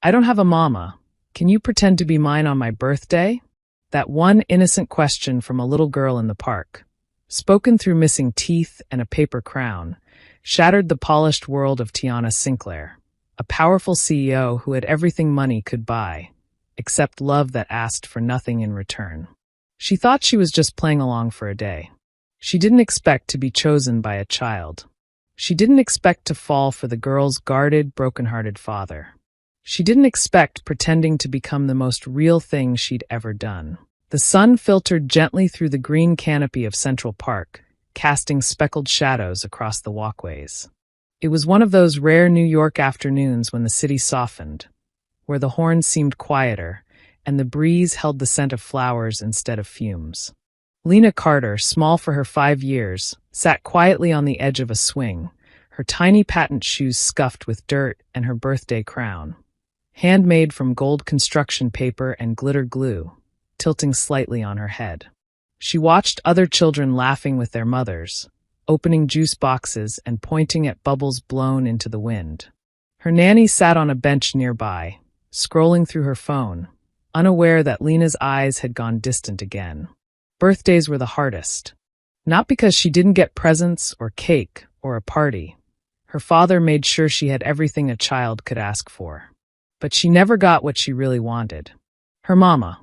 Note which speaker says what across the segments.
Speaker 1: I don't have a mama. Can you pretend to be mine on my birthday? That one innocent question from a little girl in the park, spoken through missing teeth and a paper crown, shattered the polished world of Tiana Sinclair, a powerful CEO who had everything money could buy, except love that asked for nothing in return. She thought she was just playing along for a day. She didn't expect to be chosen by a child. She didn't expect to fall for the girl's guarded, broken-hearted father. She didn't expect pretending to become the most real thing she'd ever done. The sun filtered gently through the green canopy of Central Park, casting speckled shadows across the walkways. It was one of those rare New York afternoons when the city softened, where the horns seemed quieter, and the breeze held the scent of flowers instead of fumes. Lena Carter, small for her 5 years, sat quietly on the edge of a swing, her tiny patent shoes scuffed with dirt and her birthday crown, handmade from gold construction paper and glitter glue, tilting slightly on her head. She watched other children laughing with their mothers, opening juice boxes and pointing at bubbles blown into the wind. Her nanny sat on a bench nearby, scrolling through her phone, unaware that Lena's eyes had gone distant again. Birthdays were the hardest. Not because she didn't get presents or cake or a party. Her father made sure she had everything a child could ask for. But she never got what she really wanted. Her mama.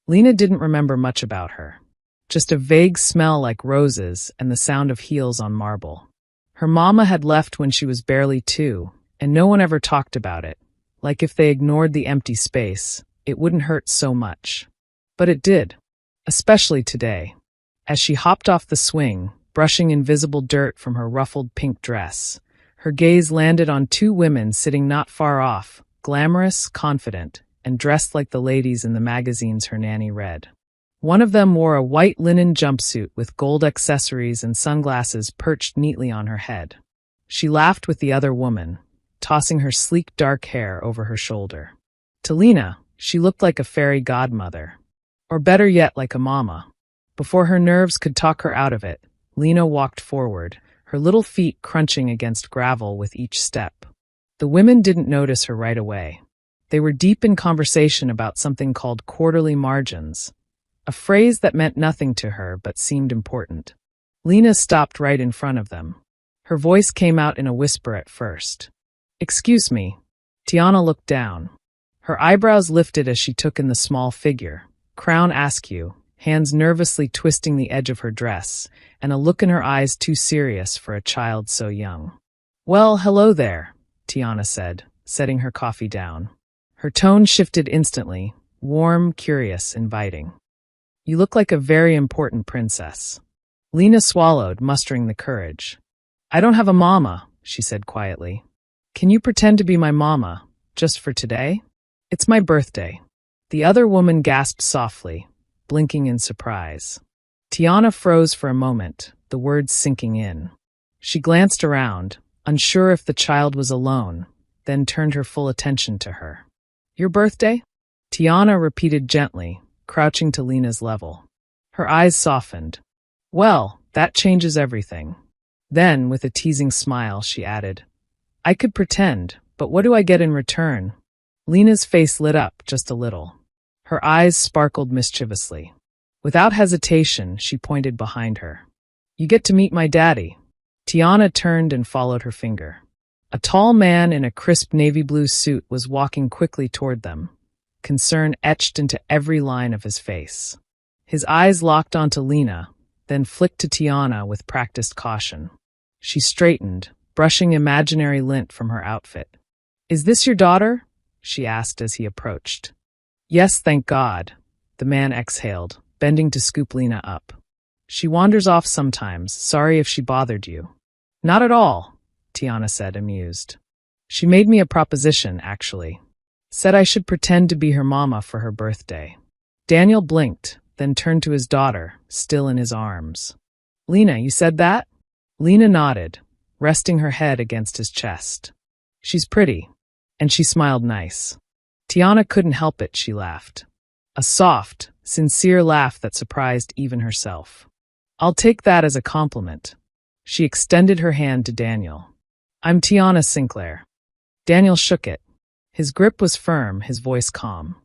Speaker 1: Lena didn't remember much about her. Just a vague smell like roses and the sound of heels on marble. Her mama had left when she was barely 2, and no one ever talked about it. Like if they ignored the empty space, it wouldn't hurt so much. But it did. Especially today. As she hopped off the swing, brushing invisible dirt from her ruffled pink dress, her gaze landed on 2 women sitting not far off, glamorous, confident, and dressed like the ladies in the magazines her nanny read. One of them wore a white linen jumpsuit with gold accessories and sunglasses perched neatly on her head. She laughed with the other woman, tossing her sleek dark hair over her shoulder. To Lena, she looked like a fairy godmother. Or better yet, like a mama. Before her nerves could talk her out of it, Lena walked forward, her little feet crunching against gravel with each step. The women didn't notice her right away. They were deep in conversation about something called quarterly margins, a phrase that meant nothing to her but seemed important. Lena stopped right in front of them. Her voice came out in a whisper at first. "Excuse me." Tiana looked down. Her eyebrows lifted as she took in the small figure, crown askew, hands nervously twisting the edge of her dress, and a look in her eyes too serious for a child so young. "Well, hello there," Tiana said, setting her coffee down. Her tone shifted instantly, warm, curious, inviting. "You look like a very important princess." Lena swallowed, mustering the courage. "I don't have a mama," she said quietly. "Can you pretend to be my mama, just for today? It's my birthday." The other woman gasped softly, blinking in surprise. Tiana froze for a moment, the words sinking in. She glanced around, unsure if the child was alone, then turned her full attention to her. "Your birthday?" Tiana repeated gently, crouching to Lena's level. Her eyes softened. "Well, that changes everything." Then, with a teasing smile, she added, "I could pretend, but what do I get in return?" Lena's face lit up just a little. Her eyes sparkled mischievously. Without hesitation, she pointed behind her. "You get to meet my daddy." Tiana turned and followed her finger. A tall man in a crisp navy blue suit was walking quickly toward them, concern etched into every line of his face. His eyes locked onto Lena, then flicked to Tiana with practiced caution. She straightened, brushing imaginary lint from her outfit. "Is this your daughter?" she asked as he approached. "Yes, thank God," the man exhaled, bending to scoop Lena up. "She wanders off sometimes, sorry if she bothered you." "Not at all," Tiana said, amused. "She made me a proposition, actually. Said I should pretend to be her mama for her birthday." Daniel blinked, then turned to his daughter, still in his arms. "Lena, you said that?" Lena nodded, resting her head against his chest. "She's pretty." And she smiled nice. Tiana couldn't help it, she laughed. A soft, sincere laugh that surprised even herself. "I'll take that as a compliment." She extended her hand to Daniel. "I'm Tiana Sinclair." Daniel shook it. His grip was firm, his voice calm.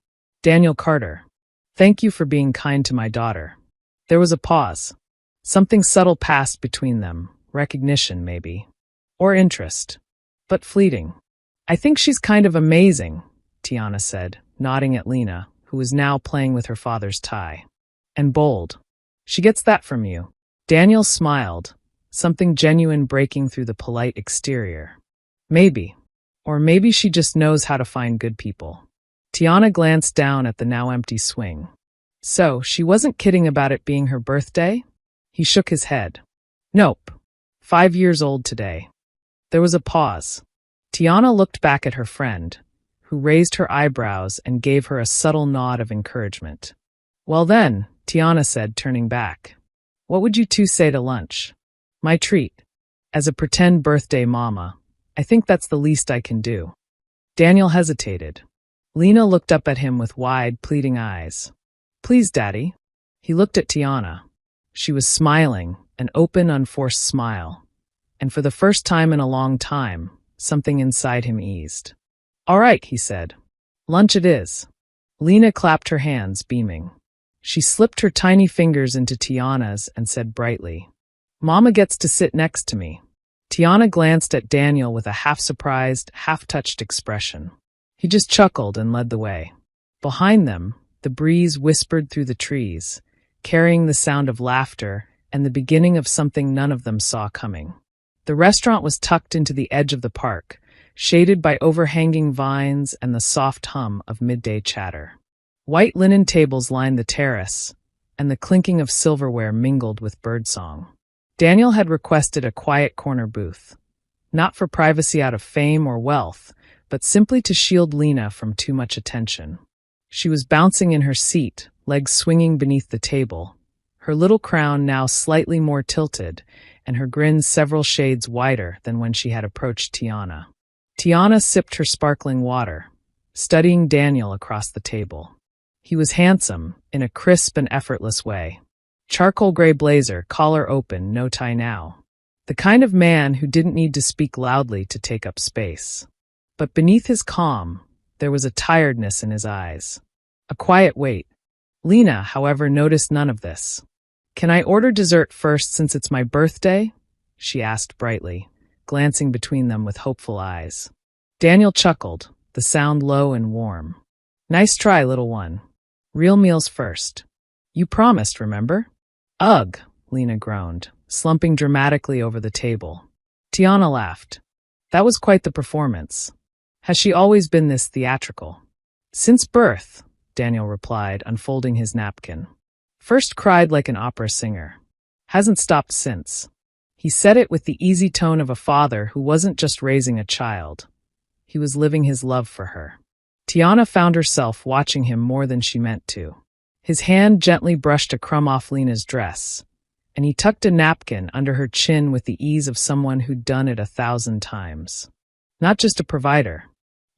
Speaker 1: Daniel Carter, thank you for being kind to my daughter. There was a pause. Something subtle passed between them, recognition maybe. Or interest. But fleeting. I think she's kind of amazing, Tiana said, nodding at Lena, who was now playing with her father's tie. And bold. She gets that from you. Daniel smiled, something genuine breaking through the polite exterior. Maybe. Or maybe she just knows how to find good people. Tiana glanced down at the now empty swing. So, she wasn't kidding about it being her birthday? He shook his head. Nope. 5 years old today. There was a pause. Tiana looked back at her friend, who raised her eyebrows and gave her a subtle nod of encouragement. Well then, Tiana said, turning back. What would you two say to lunch? My treat. As a pretend birthday mama, I think that's the least I can do. Daniel hesitated. Lena looked up at him with wide, pleading eyes. Please, Daddy. He looked at Tiana. She was smiling, an open, unforced smile. And for the first time in a long time, something inside him eased. All right, he said. Lunch it is. Lena clapped her hands, beaming. She slipped her tiny fingers into Tiana's and said brightly, Mama gets to sit next to me. Tiana glanced at Daniel with a half-surprised, half-touched expression. He just chuckled and led the way. Behind them, the breeze whispered through the trees, carrying the sound of laughter and the beginning of something none of them saw coming. The restaurant was tucked into the edge of the park, shaded by overhanging vines and the soft hum of midday chatter. White linen tables lined the terrace, and the clinking of silverware mingled with birdsong. Daniel had requested a quiet corner booth, not for privacy out of fame or wealth, but simply to shield Lena from too much attention. She was bouncing in her seat, legs swinging beneath the table, her little crown now slightly more tilted, and her grin several shades wider than when she had approached Tiana. Tiana sipped her sparkling water, studying Daniel across the table. He was handsome, in a crisp and effortless way. Charcoal gray blazer, collar open, no tie now. The kind of man who didn't need to speak loudly to take up space. But beneath his calm, there was a tiredness in his eyes. A quiet weight. Lena, however, noticed none of this. Can I order dessert first since it's my birthday? She asked brightly, glancing between them with hopeful eyes. Daniel chuckled, the sound low and warm. Nice try, little one. Real meals first. You promised, remember? Ugh, Lena groaned, slumping dramatically over the table. Tiana laughed. That was quite the performance. Has she always been this theatrical? Since birth, Daniel replied, unfolding his napkin. First cried like an opera singer. Hasn't stopped since. He said it with the easy tone of a father who wasn't just raising a child. He was living his love for her. Tiana found herself watching him more than she meant to. His hand gently brushed a crumb off Lena's dress, and he tucked a napkin under her chin with the ease of someone who'd done it 1,000 times. Not just a provider.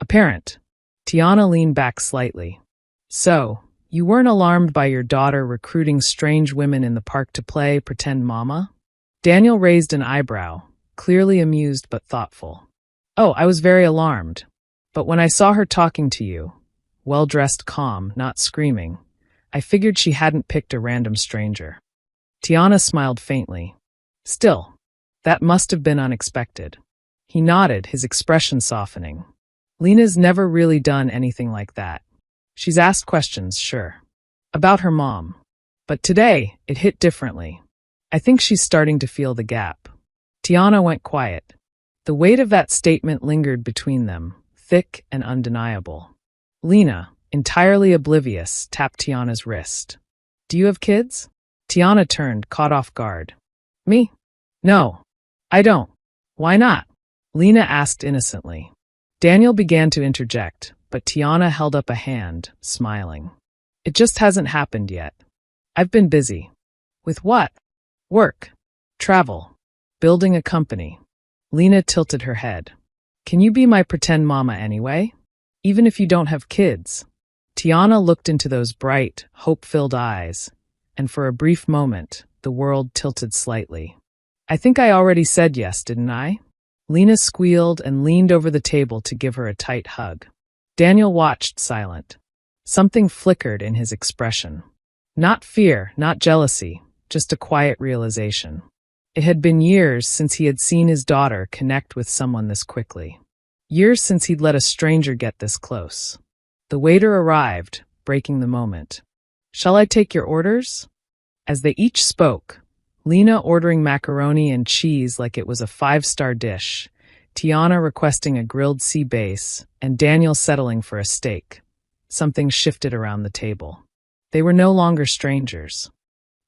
Speaker 1: A parent. Tiana leaned back slightly. So, you weren't alarmed by your daughter recruiting strange women in the park to play pretend mama? Daniel raised an eyebrow, clearly amused but thoughtful. Oh, I was very alarmed. But when I saw her talking to you, well-dressed, calm, not screaming, I figured she hadn't picked a random stranger. Tiana smiled faintly. Still, that must have been unexpected. He nodded, his expression softening. Lena's never really done anything like that. She's asked questions, sure. About her mom. But today, it hit differently. I think she's starting to feel the gap. Tiana went quiet. The weight of that statement lingered between them, thick and undeniable. Lena, entirely oblivious, tapped Tiana's wrist. Do you have kids? Tiana turned, caught off guard. Me? No. I don't. Why not? Lena asked innocently. Daniel began to interject, but Tiana held up a hand, smiling. It just hasn't happened yet. I've been busy. With what? Work. Travel. Building a company. Lena tilted her head. Can you be my pretend mama anyway? Even if you don't have kids? Tiana looked into those bright, hope-filled eyes, and for a brief moment, the world tilted slightly. I think I already said yes, didn't I? Lena squealed and leaned over the table to give her a tight hug. Daniel watched, silent. Something flickered in his expression. Not fear, not jealousy, just a quiet realization. It had been years since he had seen his daughter connect with someone this quickly. Years since he'd let a stranger get this close. The waiter arrived, breaking the moment. "Shall I take your orders?" As they each spoke, Lena ordering macaroni and cheese like it was a five-star dish, Tiana requesting a grilled sea bass, and Daniel settling for a steak. Something shifted around the table. They were no longer strangers.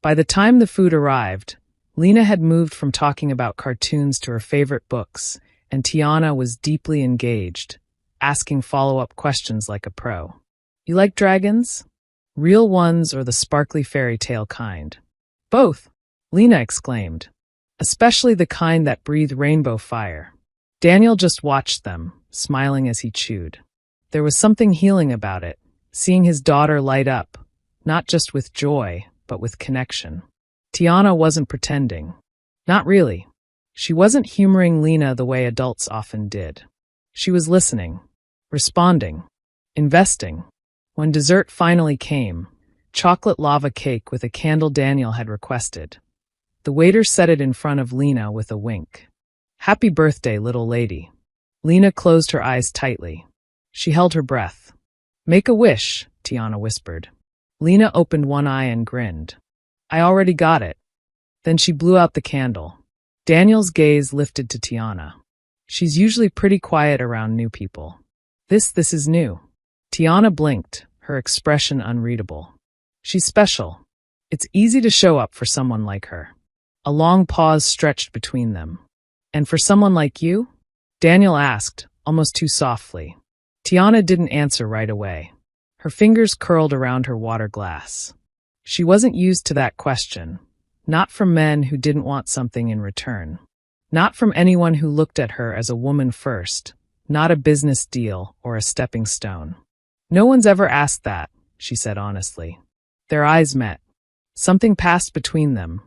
Speaker 1: By the time the food arrived, Lena had moved from talking about cartoons to her favorite books, and Tiana was deeply engaged, asking follow-up questions like a pro. "You like dragons? Real ones or the sparkly fairy tale kind?" "Both," Lena exclaimed, "especially the kind that breathe rainbow fire." Daniel just watched them, smiling as he chewed. There was something healing about it, seeing his daughter light up, not just with joy, but with connection. Tiana wasn't pretending. Not really. She wasn't humoring Lena the way adults often did. She was listening, responding, investing. When dessert finally came, chocolate lava cake with a candle Daniel had requested, the waiter set it in front of Lena with a wink. "Happy birthday, little lady." Lena closed her eyes tightly. She held her breath. "Make a wish," Tiana whispered. Lena opened one eye and grinned. "I already got it." Then she blew out the candle. Daniel's gaze lifted to Tiana. She's usually pretty quiet around new people. This is new. Tiana blinked, her expression unreadable. She's special. It's easy to show up for someone like her. A long pause stretched between them. "And for someone like you?" Daniel asked, almost too softly. Tiana didn't answer right away. Her fingers curled around her water glass. She wasn't used to that question. Not from men who didn't want something in return. Not from anyone who looked at her as a woman first, not a business deal or a stepping stone. "No one's ever asked that," she said honestly. Their eyes met. Something passed between them.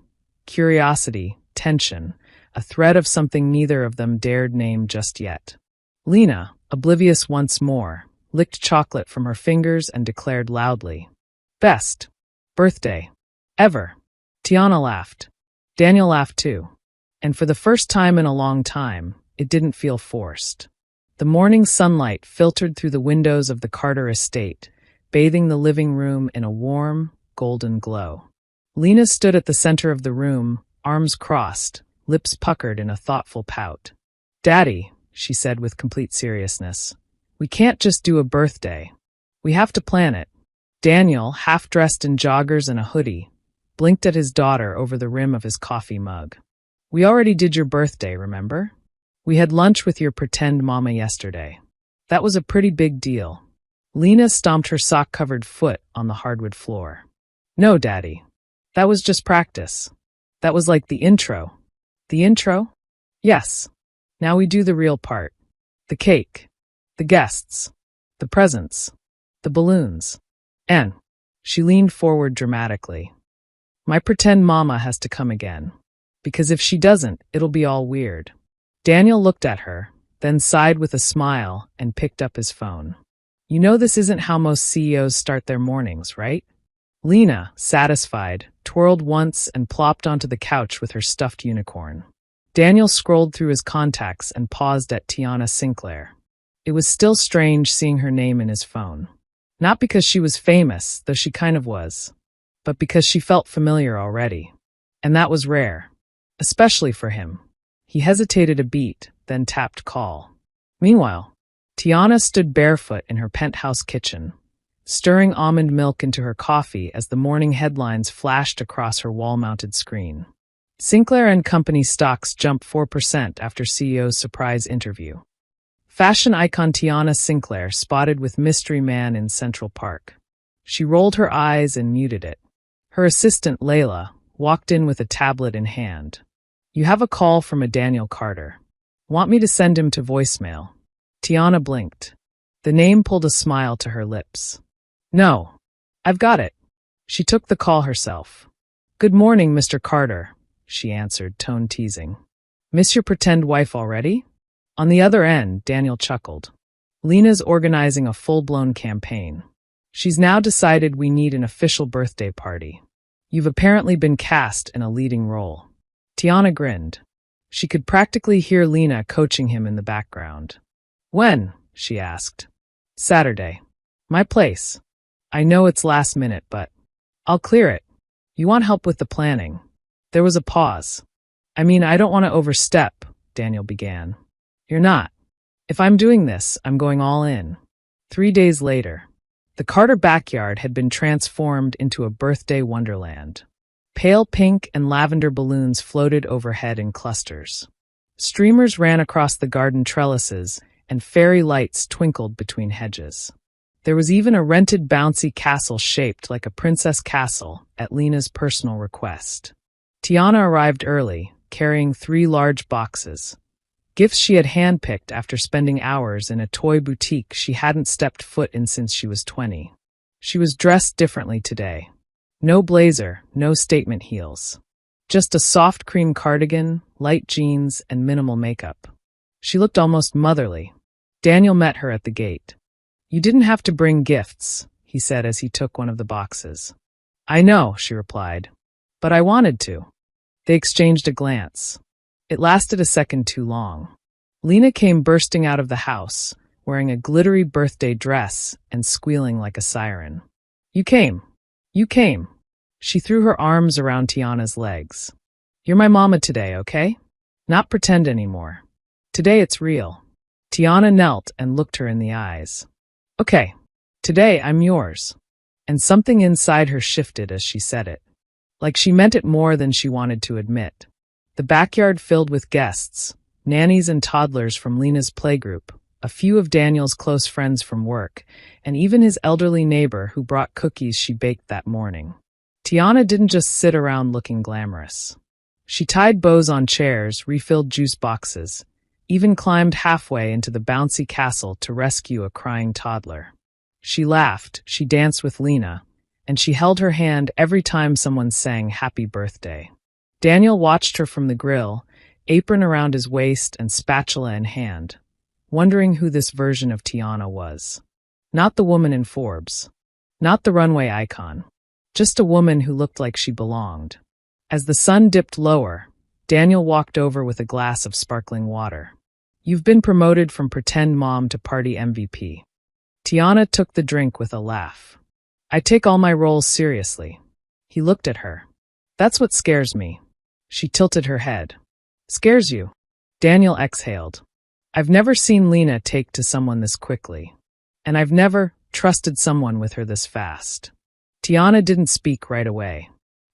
Speaker 1: Curiosity, tension, a thread of something neither of them dared name just yet. Lena, oblivious once more, licked chocolate from her fingers and declared loudly, "Best birthday ever." Tiana laughed. Daniel laughed too. And for the first time in a long time, it didn't feel forced. The morning sunlight filtered through the windows of the Carter estate, bathing the living room in a warm, golden glow. Lena stood at the center of the room, arms crossed, lips puckered in a thoughtful pout. "Daddy," she said with complete seriousness, "we can't just do a birthday. We have to plan it." Daniel, half-dressed in joggers and a hoodie, blinked at his daughter over the rim of his coffee mug. "We already did your birthday, remember? We had lunch with your pretend mama yesterday. That was a pretty big deal." Lena stomped her sock-covered foot on the hardwood floor. "No, Daddy. That was just practice. That was like the intro." "The intro?" "Yes. Now we do the real part. The cake. The guests. The presents. The balloons. And," she leaned forward dramatically, "my pretend mama has to come again. Because if she doesn't, it'll be all weird." Daniel looked at her, then sighed with a smile and picked up his phone. "You know this isn't how most CEOs start their mornings, right?" Lena, satisfied, twirled once and plopped onto the couch with her stuffed unicorn. Daniel scrolled through his contacts and paused at Tiana Sinclair. It was still strange seeing her name in his phone. Not because she was famous, though she kind of was, but because she felt familiar already. And that was rare. Especially for him. He hesitated a beat, then tapped call. Meanwhile, Tiana stood barefoot in her penthouse kitchen, stirring almond milk into her coffee as the morning headlines flashed across her wall-mounted screen. Sinclair and Company stocks jumped 4% after CEO's surprise interview. Fashion icon Tiana Sinclair spotted with mystery man in Central Park. She rolled her eyes and muted it. Her assistant, Layla, walked in with a tablet in hand. "You have a call from a Daniel Carter. Want me to send him to voicemail?" Tiana blinked. The name pulled a smile to her lips. "No, I've got it." She took the call herself. "Good morning, Mr. Carter," she answered, tone teasing. "Miss your pretend wife already?" On the other end, Daniel chuckled. Lena's organizing a full-blown campaign. She's now decided we need an official birthday party. You've apparently been cast in a leading role." Tiana grinned. She could practically hear Lena coaching him in the background. "When?" she asked. "Saturday. My place. I know it's last minute, but I'll clear it. You want help with the planning?" There was a pause. "I mean, I don't want to overstep," Daniel began. "You're not. If I'm doing this, I'm going all in." 3 days later, the Carter backyard had been transformed into a birthday wonderland. Pale pink and lavender balloons floated overhead in clusters. Streamers ran across the garden trellises, and fairy lights twinkled between hedges. There was even a rented bouncy castle shaped like a princess castle at Lena's personal request. Tiana arrived early, carrying 3 large boxes. Gifts she had handpicked after spending hours in a toy boutique she hadn't stepped foot in since she was 20. She was dressed differently today. No blazer, no statement heels. Just a soft cream cardigan, light jeans, and minimal makeup. She looked almost motherly. Daniel met her at the gate. "You didn't have to bring gifts," he said as he took one of the boxes. "I know," she replied. "But I wanted to." They exchanged a glance. It lasted a second too long. Lena came bursting out of the house, wearing a glittery birthday dress and squealing like a siren. You came. You came." She threw her arms around Tiana's legs. "You're my mama today, okay? Not pretend anymore. Today it's real." Tiana knelt and looked her in the eyes. "Okay, today I'm yours." And something inside her shifted as she said it. Like she meant it more than she wanted to admit. The backyard filled with guests, nannies and toddlers from Lena's playgroup, a few of Daniel's close friends from work, and even his elderly neighbor who brought cookies she baked that morning. Tiana didn't just sit around looking glamorous. She tied bows on chairs, refilled juice boxes, even climbed halfway into the bouncy castle to rescue a crying toddler. She laughed, she danced with Lena, and she held her hand every time someone sang happy birthday. Daniel watched her from the grill, apron around his waist and spatula in hand, wondering who this version of Tiana was. Not the woman in Forbes. Not the runway icon. Just a woman who looked like she belonged. As the sun dipped lower, Daniel walked over with a glass of sparkling water. "You've been promoted from pretend mom to party MVP." Tiana took the drink with a laugh. "I take all my roles seriously." He looked at her. "That's what scares me." She tilted her head. "Scares you?" Daniel exhaled. "I've never seen Lena take to someone this quickly. And I've never trusted someone with her this fast." Tiana didn't speak right away.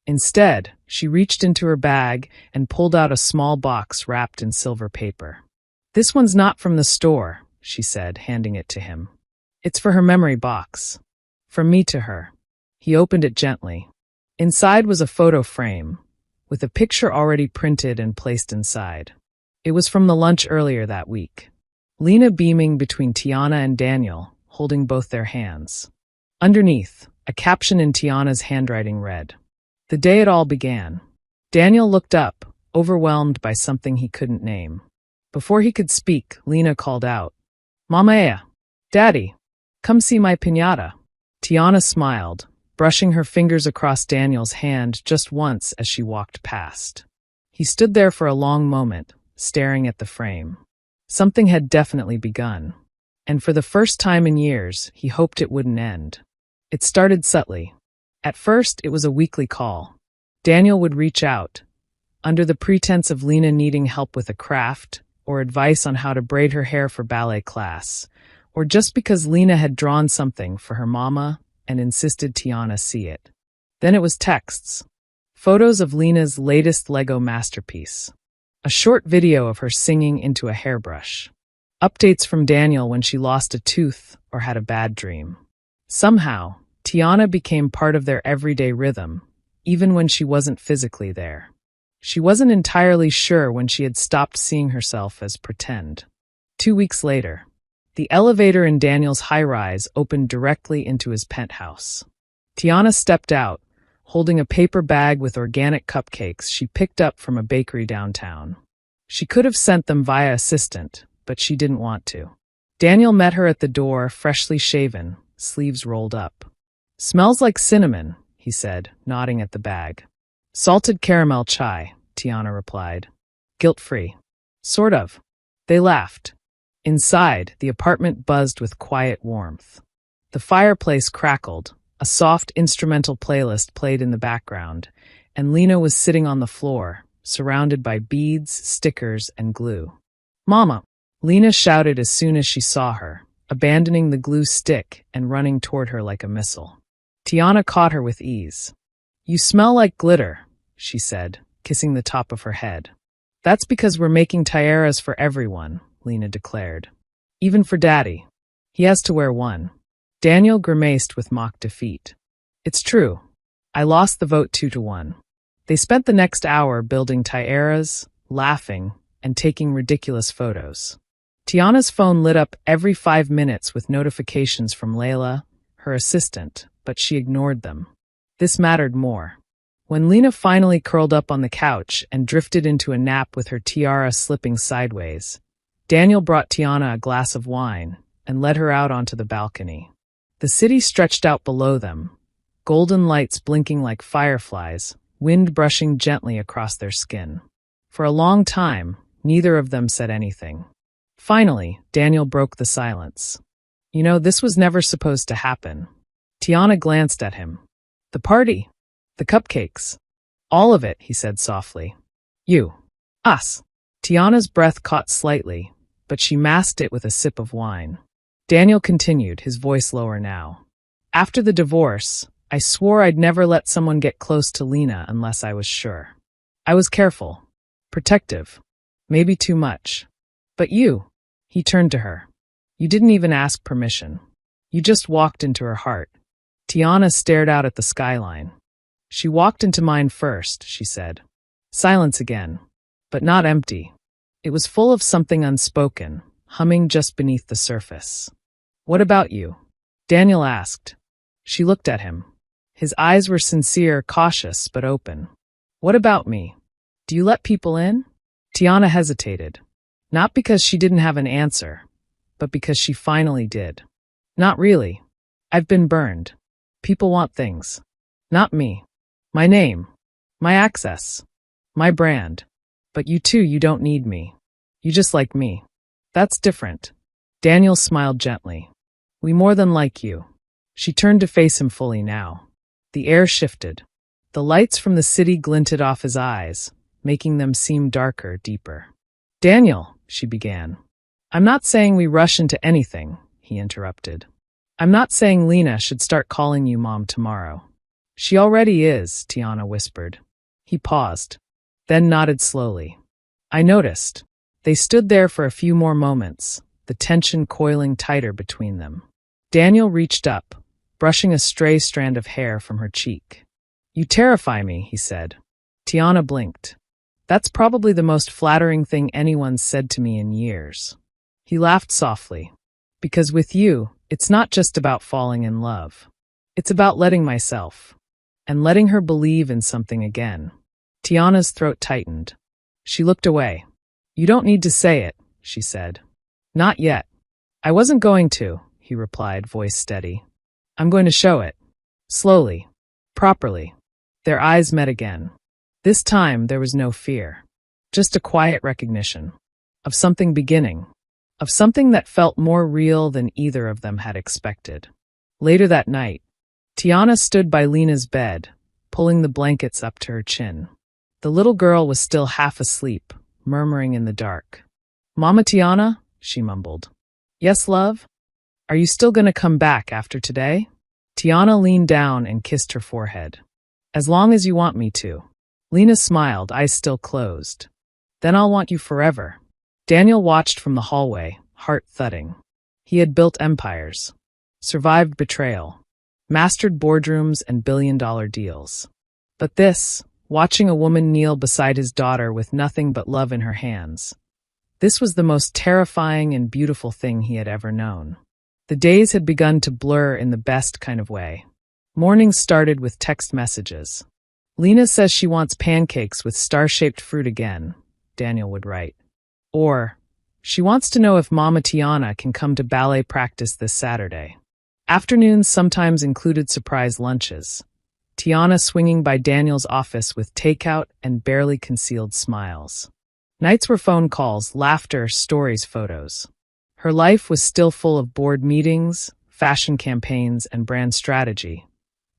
Speaker 1: Instead, she reached into her bag and pulled out a small box wrapped in silver paper. "This one's not from the store," she said, handing it to him. "It's for her memory box. From me to her." He opened it gently. Inside was a photo frame, with a picture already printed and placed inside. It was from the lunch earlier that week. Lena beaming between Tiana and Daniel, holding both their hands. Underneath, a caption in Tiana's handwriting read, "The day it all began." Daniel looked up, overwhelmed by something he couldn't name. Before he could speak, Lena called out, "Mama Ea, Daddy, come see my piñata." Tiana smiled, brushing her fingers across Daniel's hand just once as she walked past. He stood there for a long moment, staring at the frame. Something had definitely begun. And for the first time in years, he hoped it wouldn't end. It started subtly. At first, it was a weekly call. Daniel would reach out, under the pretense of Lena needing help with a craft, or advice on how to braid her hair for ballet class, or just because Lena had drawn something for her mama and insisted Tiana see it. Then it was texts. Photos of Lena's latest Lego masterpiece. A short video of her singing into a hairbrush. Updates from Daniel when she lost a tooth or had a bad dream. Somehow, Tiana became part of their everyday rhythm, even when she wasn't physically there. She wasn't entirely sure when she had stopped seeing herself as pretend. 2 weeks later, the elevator in Daniel's high-rise opened directly into his penthouse. Tiana stepped out, holding a paper bag with organic cupcakes she picked up from a bakery downtown. She could have sent them via assistant, but she didn't want to. Daniel met her at the door, freshly shaven, sleeves rolled up. "Smells like cinnamon," he said, nodding at the bag. "Salted caramel chai," Tiana replied. "Guilt-free." "Sort of." They laughed. Inside, the apartment buzzed with quiet warmth. The fireplace crackled, a soft instrumental playlist played in the background, and Lena was sitting on the floor, surrounded by beads, stickers, and glue. "Mama!" Lena shouted as soon as she saw her, abandoning the glue stick and running toward her like a missile. Tiana caught her with ease. "You smell like glitter," she said, kissing the top of her head. "That's because we're making tiaras for everyone," Lena declared. "Even for Daddy. He has to wear one." Daniel grimaced with mock defeat. "It's true. I lost the vote 2-1. They spent the next hour building tiaras, laughing, and taking ridiculous photos. Tiana's phone lit up every 5 minutes with notifications from Layla, her assistant, but she ignored them. This mattered more. When Lena finally curled up on the couch and drifted into a nap with her tiara slipping sideways, Daniel brought Tiana a glass of wine and led her out onto the balcony. The city stretched out below them, golden lights blinking like fireflies, wind brushing gently across their skin. For a long time, neither of them said anything. Finally, Daniel broke the silence. "You know, this was never supposed to happen." Tiana glanced at him. "The party. The cupcakes. All of it," he said softly. "You. Us." Tiana's breath caught slightly, but she masked it with a sip of wine. Daniel continued, his voice lower now. "After the divorce, I swore I'd never let someone get close to Lena unless I was sure. I was careful. Protective. Maybe too much. But you," he turned to her. "You didn't even ask permission. You just walked into her heart." Tiana stared out at the skyline. "She walked into mine first," she said. Silence again, but not empty. It was full of something unspoken, humming just beneath the surface. "What about you?" Daniel asked. She looked at him. His eyes were sincere, cautious, but open. "What about me? Do you let people in?" Tiana hesitated. Not because she didn't have an answer, but because she finally did. "Not really. I've been burned. People want things. Not me. My name. My access. My brand. But you too, you don't need me. You just like me. That's different." Daniel smiled gently. "We more than like you." She turned to face him fully now. The air shifted. The lights from the city glinted off his eyes, making them seem darker, deeper. "Daniel," she began. "I'm not saying we rush into anything," he interrupted. "I'm not saying Lena should start calling you Mom tomorrow." "She already is," Tiana whispered. He paused, then nodded slowly. "I noticed." They stood there for a few more moments, the tension coiling tighter between them. Daniel reached up, brushing a stray strand of hair from her cheek. "You terrify me," he said. Tiana blinked. "That's probably the most flattering thing anyone's said to me in years." He laughed softly. "Because with you, it's not just about falling in love. It's about letting myself. And letting her believe in something again." Tiana's throat tightened. She looked away. "You don't need to say it," she said. "Not yet." "I wasn't going to," he replied, voice steady. "I'm going to show it. Slowly. Properly." Their eyes met again. This time there was no fear. Just a quiet recognition. Of something beginning. Of something that felt more real than either of them had expected. Later that night, Tiana stood by Lena's bed, pulling the blankets up to her chin. The little girl was still half asleep, murmuring in the dark. "Mama Tiana?" she mumbled. "Yes, love? Are you still going to come back after today?" Tiana leaned down and kissed her forehead. "As long as you want me to." Lena smiled, eyes still closed. "Then I'll want you forever." Daniel watched from the hallway, heart thudding. He had built empires, survived betrayal, mastered boardrooms and billion-dollar deals. But this, watching a woman kneel beside his daughter with nothing but love in her hands, this was the most terrifying and beautiful thing he had ever known. The days had begun to blur in the best kind of way. Mornings started with text messages. "Lena says she wants pancakes with star-shaped fruit again," Daniel would write. Or, She wants to know if Mama Tiana can come to ballet practice this Saturday. Afternoons sometimes included surprise lunches. Tiana swinging by Daniel's office with takeout and barely concealed smiles. Nights were phone calls, laughter, stories, photos. Her life was still full of board meetings, fashion campaigns, and brand strategy.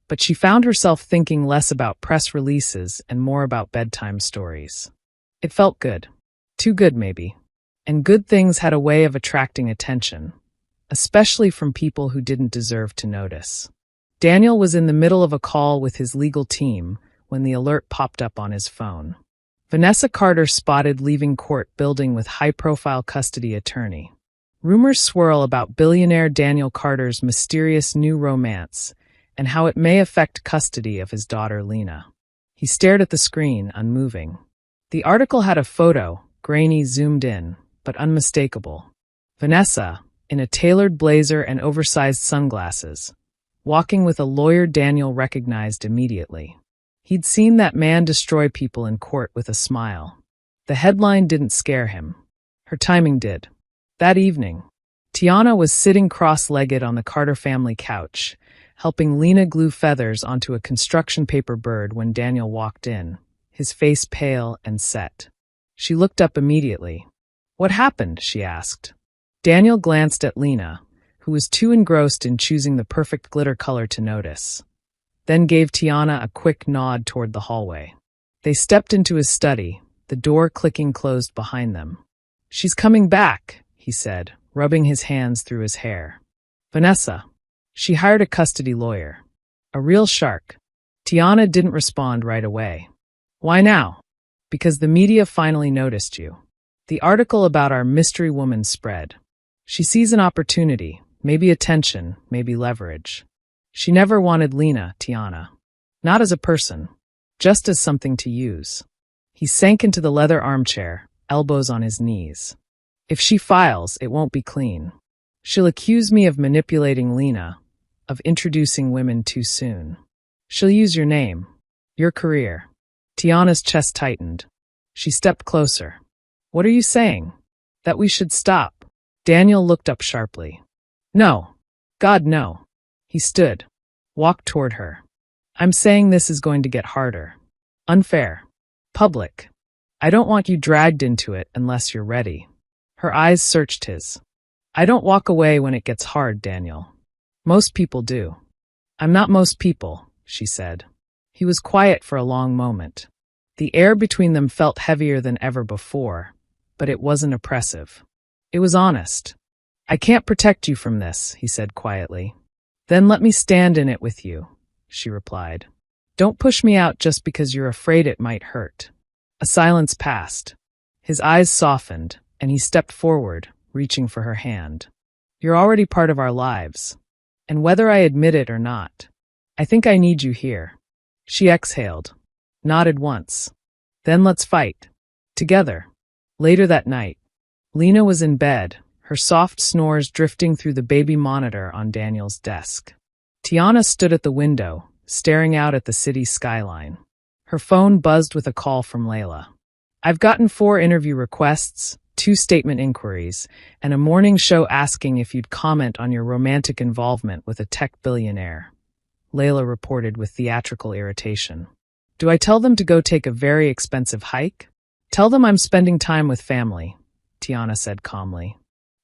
Speaker 1: But she found herself thinking less about press releases and more about bedtime stories. It felt good. Too good, maybe. And good things had a way of attracting attention, especially from people who didn't deserve to notice. Daniel was in the middle of a call with his legal team when the alert popped up on his phone. Vanessa Carter spotted leaving court building with high-profile custody attorney. Rumors swirl about billionaire Daniel Carter's mysterious new romance and how it may affect custody of his daughter Lena. He stared at the screen, unmoving. The article had a photo, grainy, zoomed in, but unmistakable. Vanessa, in a tailored blazer and oversized sunglasses, walking with a lawyer Daniel recognized immediately. He'd seen that man destroy people in court with a smile. The headline didn't scare him. Her timing did. That evening, Tiana was sitting cross-legged on the Carter family couch, helping Lena glue feathers onto a construction paper bird when Daniel walked in, his face pale and set. She looked up immediately. "What happened?" she asked. Daniel glanced at Lena, who was too engrossed in choosing the perfect glitter color to notice, then gave Tiana a quick nod toward the hallway. They stepped into his study, the door clicking closed behind them. "She's coming back," he said, rubbing his hands through his hair. "Vanessa. She hired a custody lawyer. A real shark." Tiana didn't respond right away. "Why now?" "Because the media finally noticed you. The article about our mystery woman spread. She sees an opportunity, maybe attention, maybe leverage. She never wanted Lena, Tiana. Not as a person, just as something to use." He sank into the leather armchair, elbows on his knees. "If she files, it won't be clean. She'll accuse me of manipulating Lena, of introducing women too soon. She'll use your name, your career." Tiana's chest tightened. She stepped closer. "What are you saying? That we should stop?" Daniel looked up sharply. "No. God, no." He stood, walked toward her. "I'm saying this is going to get harder. Unfair. Public. I don't want you dragged into it unless you're ready." Her eyes searched his. "I don't walk away when it gets hard, Daniel. Most people do." "I'm not most people," she said. He was quiet for a long moment. The air between them felt heavier than ever before, but it wasn't oppressive. It was honest. "I can't protect you from this," he said quietly. "Then let me stand in it with you," she replied. "Don't push me out just because you're afraid it might hurt." A silence passed. His eyes softened, and he stepped forward, reaching for her hand. "You're already part of our lives. And whether I admit it or not, I think I need you here." She exhaled, nodded once. "Then let's fight. Together." Later that night, Lena was in bed, her soft snores drifting through the baby monitor on Daniel's desk. Tiana stood at the window, staring out at the city skyline. Her phone buzzed with a call from Layla. "I've gotten 4 interview requests, 2 statement inquiries, and a morning show asking if you'd comment on your romantic involvement with a tech billionaire," Layla reported with theatrical irritation. "Do I tell them to go take a very expensive hike?" "Tell them I'm spending time with family," Tiana said calmly.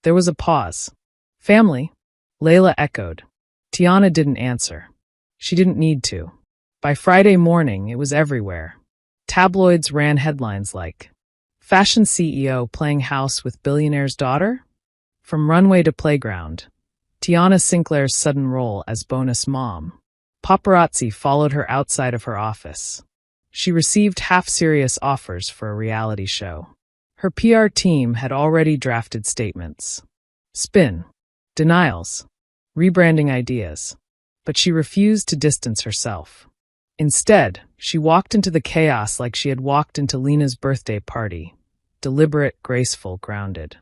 Speaker 1: There was a pause. "Family?" Layla echoed. Tiana didn't answer. She didn't need to. By Friday morning, it was everywhere. Tabloids ran headlines like, "Fashion CEO playing house with billionaire's daughter?" From runway to playground. Tiana Sinclair's sudden role as bonus mom. Paparazzi followed her outside of her office. She received half-serious offers for a reality show. Her PR team had already drafted statements. Spin. Denials. Rebranding ideas. But she refused to distance herself. Instead, she walked into the chaos like she had walked into Lena's birthday party. Deliberate, graceful, grounded.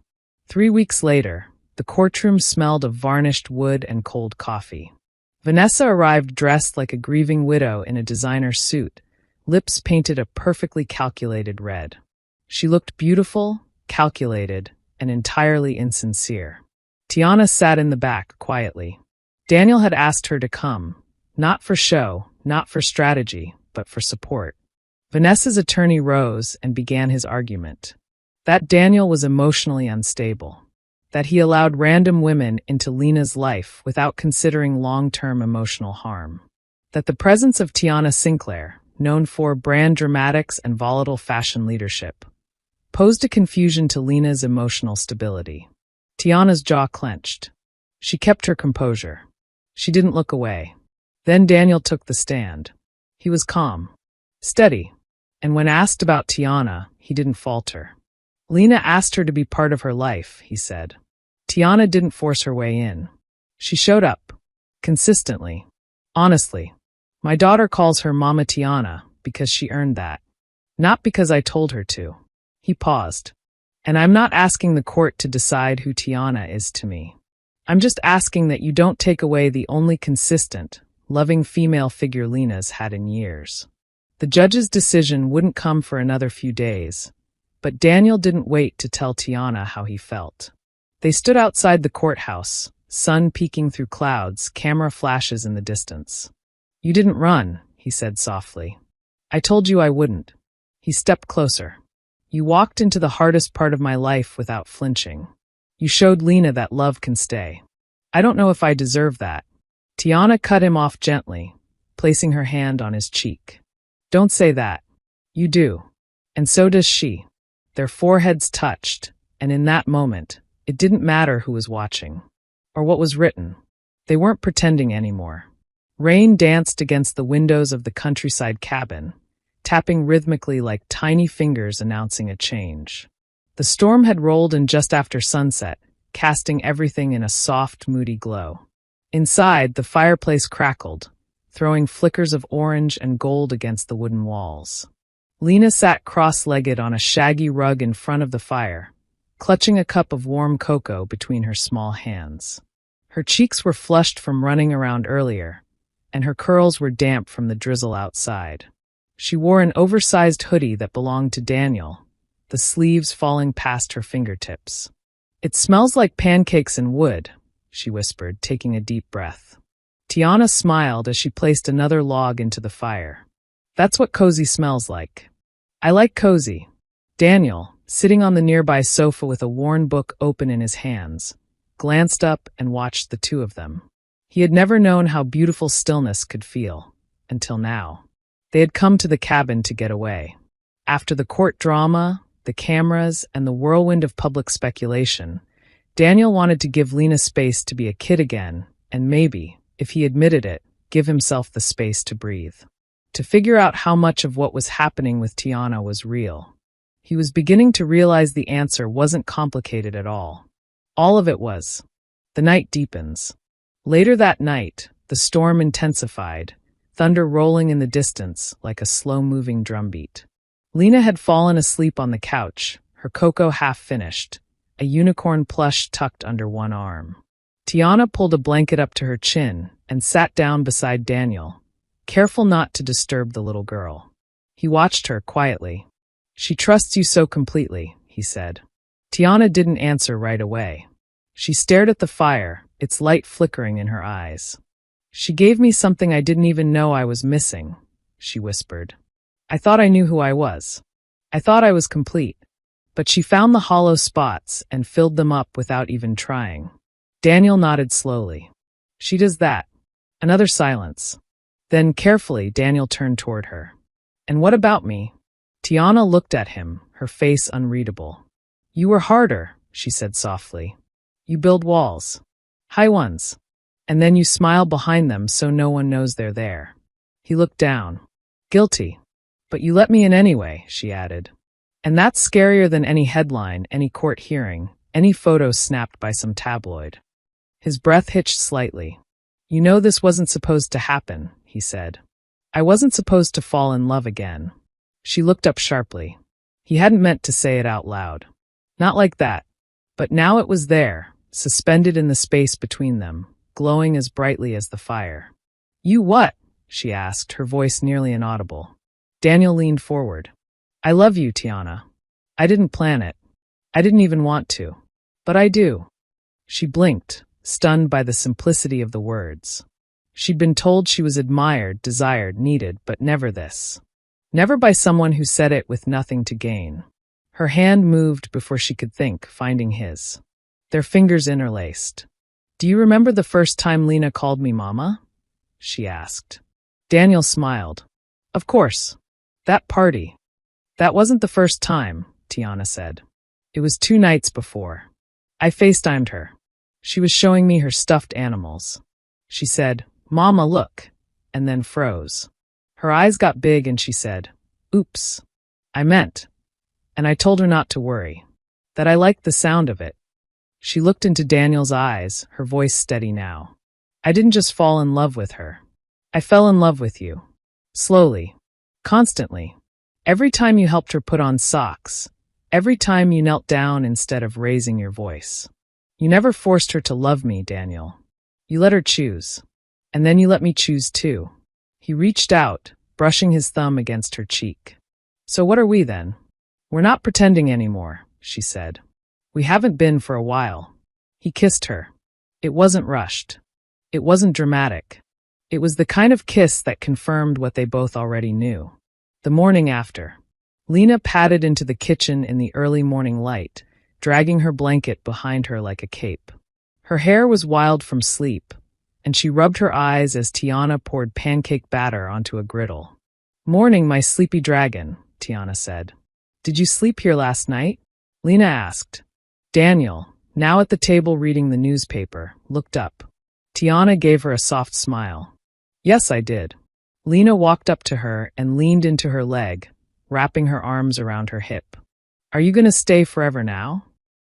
Speaker 1: 3 weeks later, the courtroom smelled of varnished wood and cold coffee. Vanessa arrived dressed like a grieving widow in a designer suit, lips painted a perfectly calculated red. She looked beautiful, calculated, and entirely insincere. Tiana sat in the back quietly. Daniel had asked her to come, not for show, not for strategy, but for support. Vanessa's attorney rose and began his argument. That Daniel was emotionally unstable. That he allowed random women into Lena's life without considering long-term emotional harm. That the presence of Tiana Sinclair, known for brand dramatics and volatile fashion leadership, posed a confusion to Lena's emotional stability. Tiana's jaw clenched. She kept her composure. She didn't look away. Then Daniel took the stand. He was calm, steady, and when asked about Tiana, he didn't falter. Lena asked her to be part of her life, he said. Tiana didn't force her way in. She showed up, consistently, honestly. My daughter calls her Mama Tiana because she earned that. Not because I told her to. He paused. And I'm not asking the court to decide who Tiana is to me. I'm just asking that you don't take away the only consistent, loving female figure Lena's had in years. The judge's decision wouldn't come for another few days, but Daniel didn't wait to tell Tiana how he felt. They stood outside the courthouse, sun peeking through clouds, camera flashes in the distance. You didn't run, he said softly. I told you I wouldn't. He stepped closer. You walked into the hardest part of my life without flinching. You showed Lena that love can stay. I don't know if I deserve that. Tiana cut him off gently, placing her hand on his cheek. Don't say that. You do. And so does she. Their foreheads touched, and in that moment, it didn't matter who was watching, or what was written. They weren't pretending anymore. Rain danced against the windows of the countryside cabin, tapping rhythmically like tiny fingers announcing a change. The storm had rolled in just after sunset, casting everything in a soft, moody glow. Inside, the fireplace crackled, throwing flickers of orange and gold against the wooden walls. Lena sat cross-legged on a shaggy rug in front of the fire, clutching a cup of warm cocoa between her small hands. Her cheeks were flushed from running around earlier, and her curls were damp from the drizzle outside. She wore an oversized hoodie that belonged to Daniel, the sleeves falling past her fingertips. It smells like pancakes and wood, she whispered, taking a deep breath. Tiana smiled as she placed another log into the fire. That's what cozy smells like. I like cozy. Daniel, sitting on the nearby sofa with a worn book open in his hands, glanced up and watched the two of them. He had never known how beautiful stillness could feel, until now. They had come to the cabin to get away. After the court drama, the cameras, and the whirlwind of public speculation, Daniel wanted to give Lena space to be a kid again, and maybe, if he admitted it, give himself the space to breathe. To figure out how much of what was happening with Tiana was real. He was beginning to realize the answer wasn't complicated at all. All of it was. The night deepens. Later that night, the storm intensified, thunder rolling in the distance like a slow-moving drumbeat. Lena had fallen asleep on the couch, her cocoa half finished, a unicorn plush tucked under one arm. Tiana pulled a blanket up to her chin and sat down beside Daniel, careful not to disturb the little girl. He watched her quietly. She trusts you so completely, he said. Tiana didn't answer right away. She stared at the fire, its light flickering in her eyes. She gave me something I didn't even know I was missing, she whispered. I thought I knew who I was. I thought I was complete. But she found the hollow spots and filled them up without even trying. Daniel nodded slowly. She does that. Another silence. Then, carefully, Daniel turned toward her. And what about me? Tiana looked at him, her face unreadable. You were harder, she said softly. You build walls. High ones. And then you smile behind them so no one knows they're there. He looked down. Guilty. But you let me in anyway, she added. And that's scarier than any headline, any court hearing, any photo snapped by some tabloid. His breath hitched slightly. You know this wasn't supposed to happen, he said. I wasn't supposed to fall in love again. She looked up sharply. He hadn't meant to say it out loud. Not like that. But now it was there, suspended in the space between them, glowing as brightly as the fire. You what? She asked, her voice nearly inaudible. Daniel leaned forward. I love you, Tiana. I didn't plan it. I didn't even want to. But I do. She blinked, stunned by the simplicity of the words. She'd been told she was admired, desired, needed, but never this. Never by someone who said it with nothing to gain. Her hand moved before she could think, finding his. Their fingers interlaced. "Do you remember the first time Lena called me Mama?" she asked. Daniel smiled. "Of course. That party." "That wasn't the first time," Tiana said. "It was 2 nights before. I FaceTimed her. She was showing me her stuffed animals. She said, 'Mama, look,' and then froze. Her eyes got big and she said, 'Oops. I meant.' And I told her not to worry. That I liked the sound of it." She looked into Daniel's eyes, her voice steady now. "I didn't just fall in love with her. I fell in love with you. Slowly. Constantly. Every time you helped her put on socks. Every time you knelt down instead of raising your voice. You never forced her to love me, Daniel. You let her choose. And then you let me choose too." He reached out, brushing his thumb against her cheek. "So what are we then?" "We're not pretending anymore," she said. "We haven't been for a while." He kissed her. It wasn't rushed. It wasn't dramatic. It was the kind of kiss that confirmed what they both already knew. The morning after, Lena padded into the kitchen in the early morning light, dragging her blanket behind her like a cape. Her hair was wild from sleep, and she rubbed her eyes as Tiana poured pancake batter onto a griddle. "Morning, my sleepy dragon," Tiana said. "Did you sleep here last night?" Lena asked. Daniel, now at the table reading the newspaper, looked up. Tiana gave her a soft smile. "Yes, I did." Lena walked up to her and leaned into her leg, wrapping her arms around her hip. "Are you going to stay forever now?"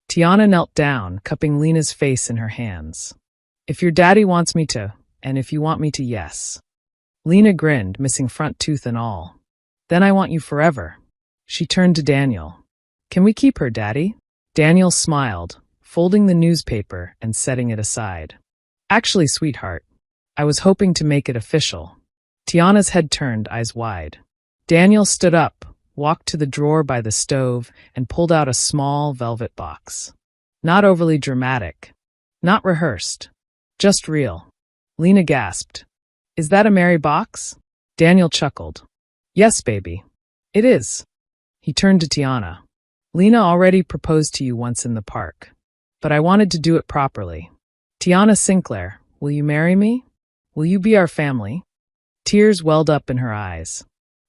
Speaker 1: Tiana knelt down, cupping Lena's face in her hands. "If your daddy wants me to, and if you want me to, yes." Lena grinned, missing front tooth and all. "Then I want you forever." She turned to Daniel. "Can we keep her, Daddy?" Daniel smiled, folding the newspaper and setting it aside. "Actually, sweetheart, I was hoping to make it official." Tiana's head turned, eyes wide. Daniel stood up, walked to the drawer by the stove, and pulled out a small velvet box. Not overly dramatic. Not rehearsed. Just real. Lena gasped. "Is that a Mary box?" Daniel chuckled. "Yes, baby. It is." He turned to Tiana. "Lena already proposed to you once in the park. But I wanted to do it properly. Tiana Sinclair, will you marry me? Will you be our family?" Tears welled up in her eyes.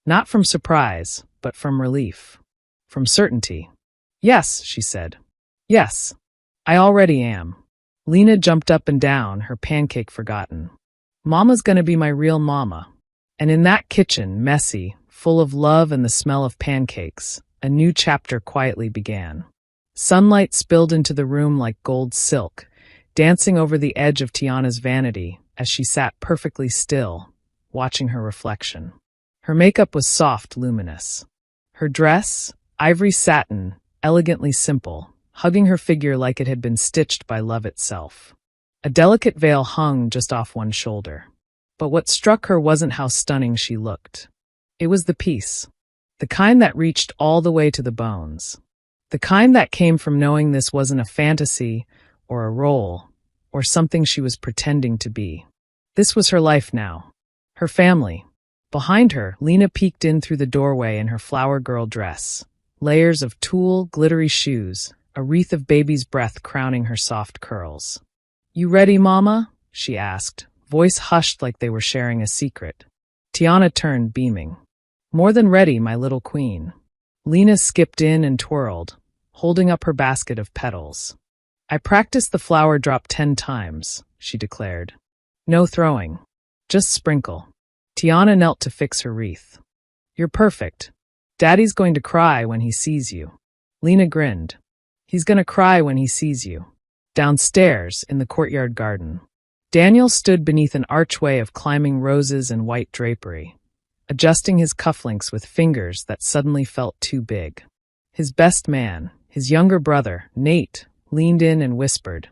Speaker 1: Not from surprise, but from relief. From certainty. "Yes," she said. "Yes. I already am." Lena jumped up and down, her pancake forgotten. "Mama's gonna be my real mama." And in that kitchen, messy, full of love and the smell of pancakes, a new chapter quietly began. Sunlight spilled into the room like gold silk, dancing over the edge of Tiana's vanity as she sat perfectly still, watching her reflection. Her makeup was soft, luminous. Her dress, ivory satin, elegantly simple, hugging her figure like it had been stitched by love itself. A delicate veil hung just off one shoulder. But what struck her wasn't how stunning she looked. It was the peace. The kind that reached all the way to the bones. The kind that came from knowing this wasn't a fantasy, or a role, or something she was pretending to be. This was her life now. Her family. Behind her, Lena peeked in through the doorway in her flower girl dress. Layers of tulle, glittery shoes, a wreath of baby's breath crowning her soft curls. "You ready, Mama?" she asked, voice hushed like they were sharing a secret. Tiana turned, beaming. "More than ready, my little queen." Lena skipped in and twirled, holding up her basket of petals. "I practiced the flower drop 10 times, she declared. "No throwing. Just sprinkle." Tiana knelt to fix her wreath. "You're perfect. Daddy's going to cry when he sees you." Lena grinned. "He's going to cry when he sees you." Downstairs, in the courtyard garden, Daniel stood beneath an archway of climbing roses and white drapery, adjusting his cufflinks with fingers that suddenly felt too big. His best man, his younger brother, Nate, leaned in and whispered,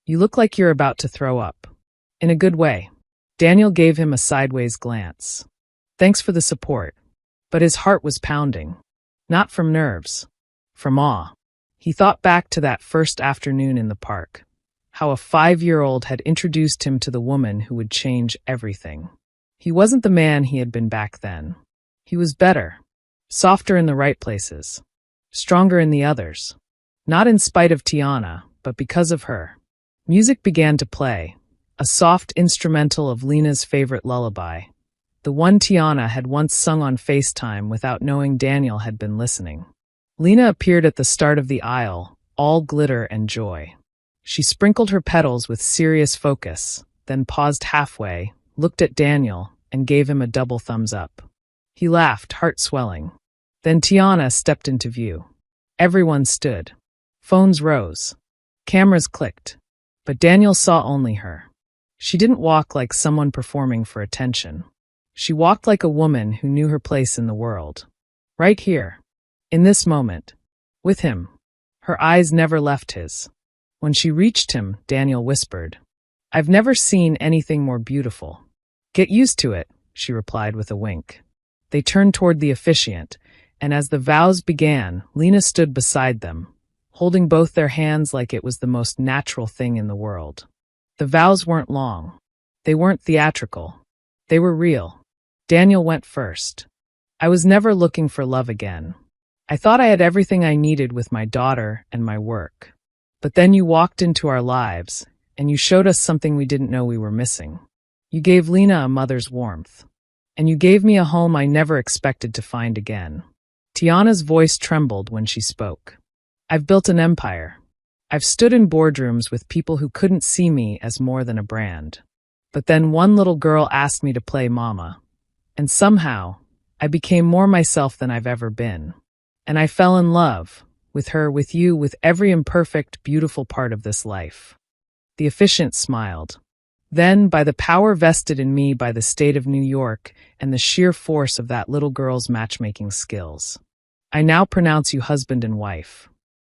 Speaker 1: "You look like you're about to throw up." In a good way. Daniel gave him a sideways glance. Thanks for the support. But his heart was pounding. Not from nerves. From awe. He thought back to that first afternoon in the park, how a 5-year-old had introduced him to the woman who would change everything. He wasn't the man he had been back then. He was better, softer in the right places, stronger in the others. Not in spite of Tiana, but because of her. Music began to play, a soft instrumental of Lena's favorite lullaby, the one Tiana had once sung on FaceTime without knowing Daniel had been listening. Lena appeared at the start of the aisle, all glitter and joy. She sprinkled her petals with serious focus, then paused halfway, looked at Daniel, and gave him a double thumbs up. He laughed, heart swelling. Then Tiana stepped into view. Everyone stood. Phones rose. Cameras clicked. But Daniel saw only her. She didn't walk like someone performing for attention. She walked like a woman who knew her place in the world. Right here. In this moment. With him. Her eyes never left his. When she reached him, Daniel whispered, "I've never seen anything more beautiful." "Get used to it," she replied with a wink. They turned toward the officiant, and as the vows began, Lena stood beside them, holding both their hands like it was the most natural thing in the world. The vows weren't long. They weren't theatrical. They were real. Daniel went first. "I was never looking for love again. I thought I had everything I needed with my daughter and my work. But then you walked into our lives, and you showed us something we didn't know we were missing. You gave Lena a mother's warmth. And you gave me a home I never expected to find again." Tiana's voice trembled when she spoke. "I've built an empire. I've stood in boardrooms with people who couldn't see me as more than a brand. But then one little girl asked me to play mama. And somehow, I became more myself than I've ever been. And I fell in love. With her, with you, with every imperfect, beautiful part of this life." The officiant smiled. "Then, by the power vested in me by the state of New York and the sheer force of that little girl's matchmaking skills, I now pronounce you husband and wife."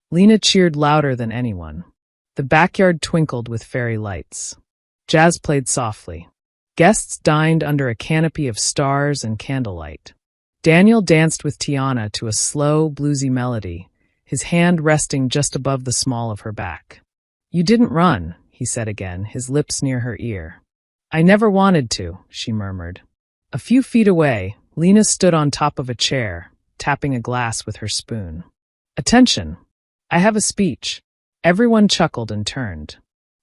Speaker 1: Lena cheered louder than anyone. The backyard twinkled with fairy lights. Jazz played softly. Guests dined under a canopy of stars and candlelight. Daniel danced with Tiana to a slow, bluesy melody, his hand resting just above the small of her back. "You didn't run," he said again, his lips near her ear. "I never wanted to," she murmured. A few feet away, Lena stood on top of a chair, tapping a glass with her spoon. "Attention! I have a speech." Everyone chuckled and turned.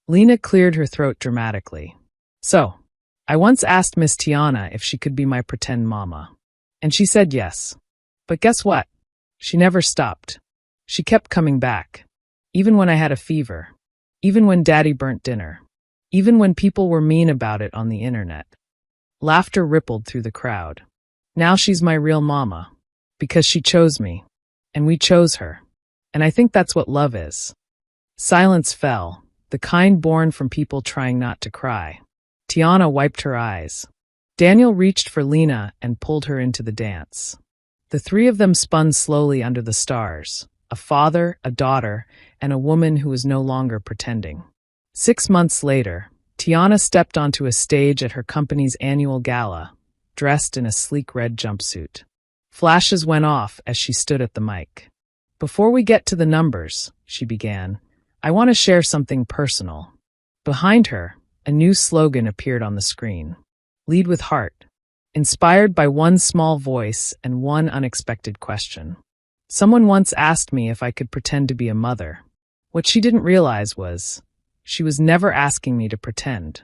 Speaker 1: Lena cleared her throat dramatically. "So, I once asked Miss Tiana if she could be my pretend mama. And she said yes. But guess what? She never stopped. She kept coming back. Even when I had a fever. Even when Daddy burnt dinner. Even when people were mean about it on the internet." Laughter rippled through the crowd. "Now she's my real mama. Because she chose me. And we chose her. And I think that's what love is." Silence fell, the kind born from people trying not to cry. Tiana wiped her eyes. Daniel reached for Lena and pulled her into the dance. The three of them spun slowly under the stars. A father, a daughter, and a woman who was no longer pretending. 6 months later, Tiana stepped onto a stage at her company's annual gala, dressed in a sleek red jumpsuit. Flashes went off as she stood at the mic. "Before we get to the numbers," she began, "I want to share something personal." Behind her, a new slogan appeared on the screen. "Lead with heart." Inspired by one small voice and one unexpected question. Someone once asked me if I could pretend to be a mother. What she didn't realize was, she was never asking me to pretend.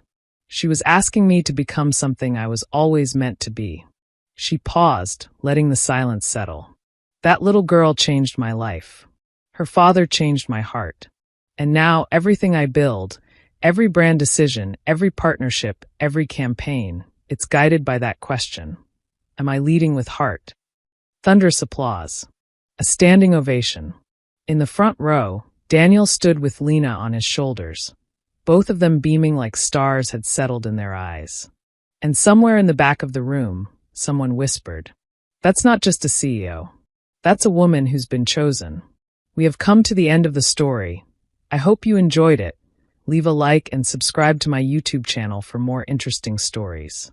Speaker 1: She was asking me to become something I was always meant to be. She paused, letting the silence settle. That little girl changed my life. Her father changed my heart. And now everything I build, every brand decision, every partnership, every campaign, it's guided by that question. Am I leading with heart? Thunderous applause. A standing ovation. In the front row, Daniel stood with Lena on his shoulders. Both of them beaming like stars had settled in their eyes. And somewhere in the back of the room, someone whispered, "That's not just a CEO. That's a woman who's been chosen." We have come to the end of the story. I hope you enjoyed it. Leave a like and subscribe to my YouTube channel for more interesting stories.